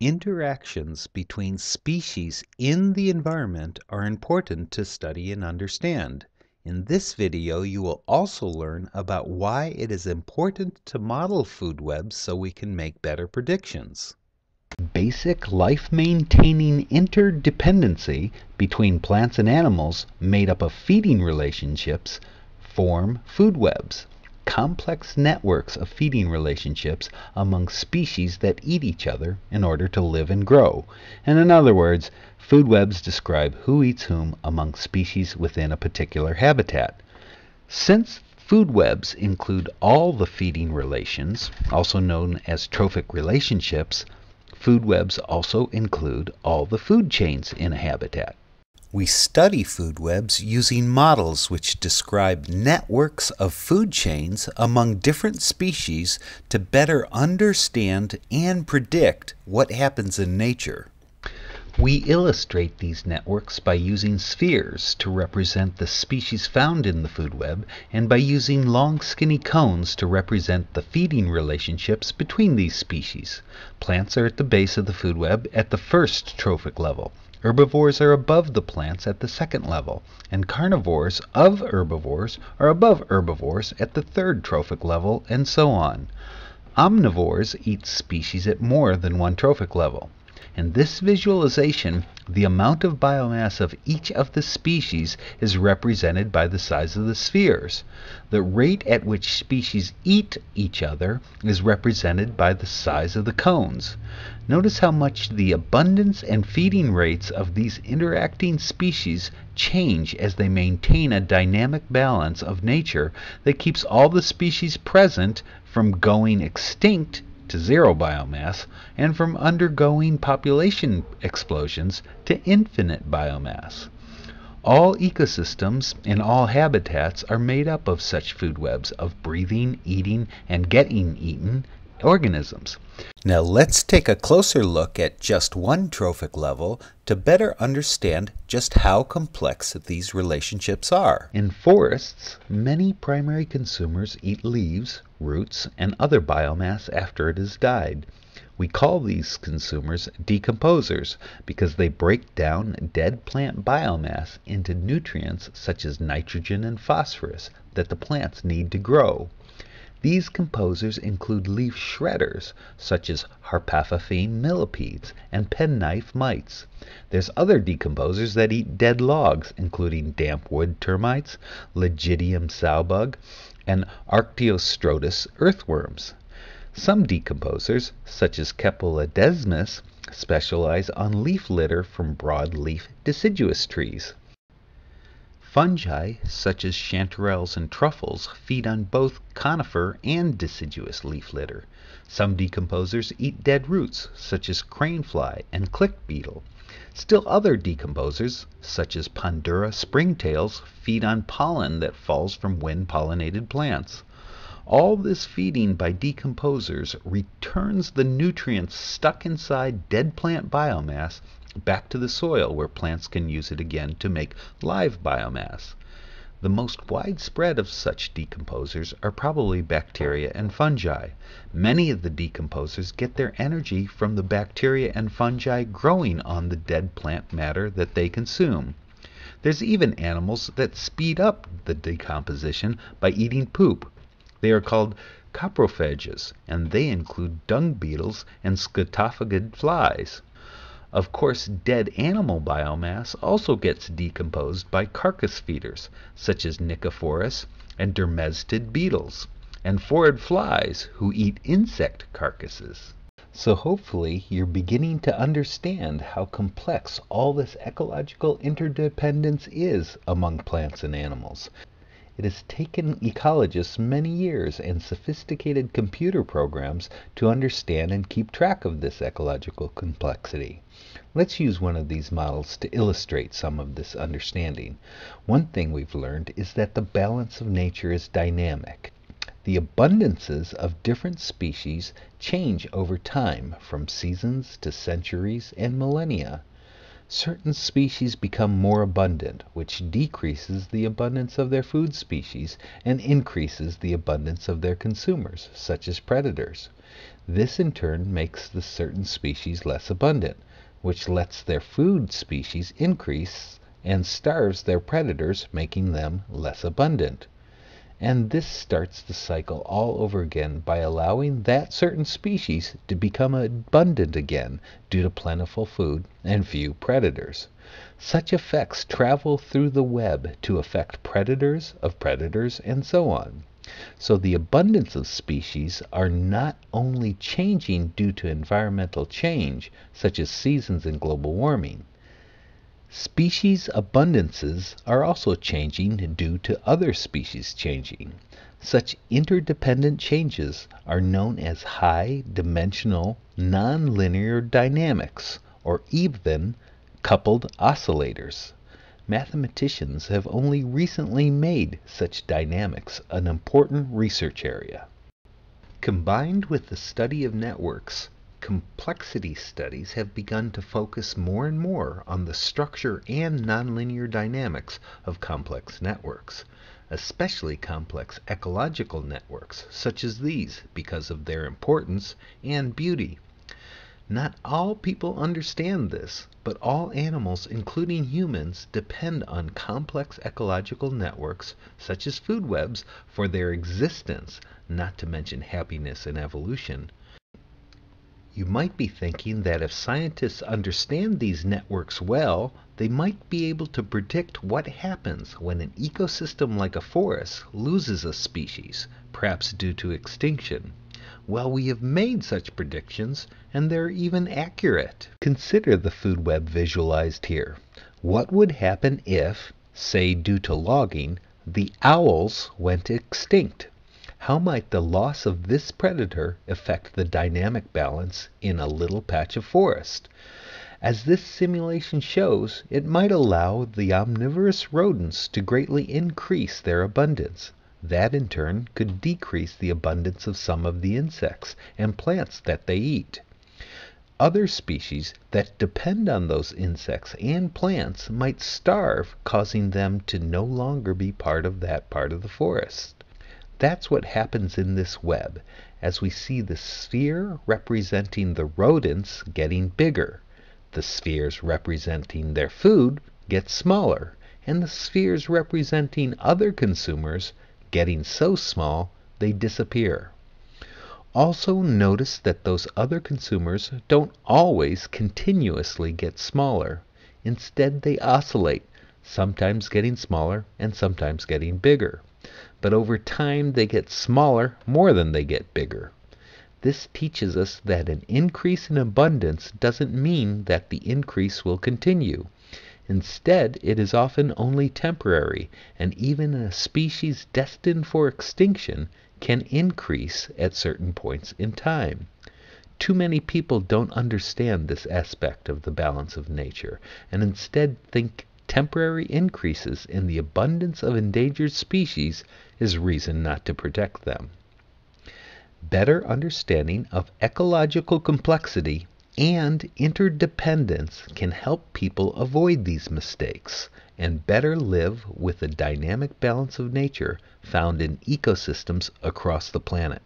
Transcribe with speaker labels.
Speaker 1: Interactions between species in the environment are important to study and understand. In this video, you will also learn about why it is important to model food webs so we can make better predictions. Basic life-maintaining interdependency between plants and animals made up of feeding relationships form food webs. Complex networks of feeding relationships among species that eat each other in order to live and grow. And in other words, food webs describe who eats whom among species within a particular habitat. Since food webs include all the feeding relations, also known as trophic relationships, food webs also include all the food chains in a habitat. We study food webs using models which describe networks of food chains among different species to better understand and predict what happens in nature. We illustrate these networks by using spheres to represent the species found in the food web and by using long skinny cones to represent the feeding relationships between these species. Plants are at the base of the food web at the first trophic level. Herbivores are above the plants at the second level, and carnivores of herbivores are above herbivores at the third trophic level, and so on. Omnivores eat species at more than one trophic level. In this visualization, the amount of biomass of each of the species is represented by the size of the spheres. The rate at which species eat each other is represented by the size of the cones. Notice how much the abundance and feeding rates of these interacting species change as they maintain a dynamic balance of nature that keeps all the species present from going extinct to zero biomass, and from undergoing population explosions to infinite biomass. All ecosystems in all habitats are made up of such food webs of breathing, eating, and getting eaten organisms. Now let's take a closer look at just one trophic level to better understand just how complex these relationships are. In forests, many primary consumers eat leaves, roots, and other biomass after it has died. We call these consumers decomposers because they break down dead plant biomass into nutrients such as nitrogen and phosphorus that the plants need to grow. These composers include leaf shredders, such as Harpaphophene millipedes and penknife mites. There's other decomposers that eat dead logs, including damp wood termites, Legidium sowbug, and Arctiostrotus earthworms. Some decomposers, such as Kepoledesmus, specialize on leaf litter from broadleaf deciduous trees. Fungi, such as chanterelles and truffles, feed on both conifer and deciduous leaf litter. Some decomposers eat dead roots, such as cranefly and click beetle. Still other decomposers, such as Pondura springtails, feed on pollen that falls from wind-pollinated plants. All this feeding by decomposers returns the nutrients stuck inside dead plant biomass back to the soil where plants can use it again to make live biomass. The most widespread of such decomposers are probably bacteria and fungi. Many of the decomposers get their energy from the bacteria and fungi growing on the dead plant matter that they consume. There's even animals that speed up the decomposition by eating poop. They are called coprophages, and they include dung beetles and scotophagid flies. Of course, dead animal biomass also gets decomposed by carcass feeders, such as Nicophorus and dermestid beetles, and phorid flies who eat insect carcasses. So hopefully you're beginning to understand how complex all this ecological interdependence is among plants and animals. It has taken ecologists many years and sophisticated computer programs to understand and keep track of this ecological complexity. Let's use one of these models to illustrate some of this understanding. One thing we've learned is that the balance of nature is dynamic. The abundances of different species change over time, from seasons to centuries and millennia. Certain species become more abundant, which decreases the abundance of their food species and increases the abundance of their consumers, such as predators. This in turn makes the certain species less abundant, which lets their food species increase and starves their predators, making them less abundant. And this starts the cycle all over again by allowing that certain species to become abundant again due to plentiful food and few predators. Such effects travel through the web to affect predators of predators and so on. So the abundance of species are not only changing due to environmental change, such as seasons and global warming. Species abundances are also changing due to other species changing. Such interdependent changes are known as high-dimensional nonlinear dynamics, or even coupled oscillators. Mathematicians have only recently made such dynamics an important research area. Combined with the study of networks, complexity studies have begun to focus more and more on the structure and nonlinear dynamics of complex networks, especially complex ecological networks such as these because of their importance and beauty. Not all people understand this, but all animals, including humans, depend on complex ecological networks such as food webs for their existence, not to mention happiness and evolution. You might be thinking that if scientists understand these networks well, they might be able to predict what happens when an ecosystem like a forest loses a species, perhaps due to extinction. Well, we have made such predictions, and they're even accurate. Consider the food web visualized here. What would happen if, say due to logging, the owls went extinct? How might the loss of this predator affect the dynamic balance in a little patch of forest? As this simulation shows, it might allow the omnivorous rodents to greatly increase their abundance. That in turn could decrease the abundance of some of the insects and plants that they eat. Other species that depend on those insects and plants might starve, causing them to no longer be part of that part of the forest. That's what happens in this web, as we see the sphere representing the rodents getting bigger. The spheres representing their food get smaller, and the spheres representing other consumers getting so small they disappear. Also notice that those other consumers don't always continuously get smaller. Instead, they oscillate, sometimes getting smaller and sometimes getting bigger. But over time they get smaller more than they get bigger. This teaches us that an increase in abundance doesn't mean that the increase will continue. Instead, it is often only temporary, and even a species destined for extinction can increase at certain points in time. Too many people don't understand this aspect of the balance of nature, and instead think temporary increases in the abundance of endangered species is reason not to protect them. Better understanding of ecological complexity and interdependence can help people avoid these mistakes and better live with the dynamic balance of nature found in ecosystems across the planet.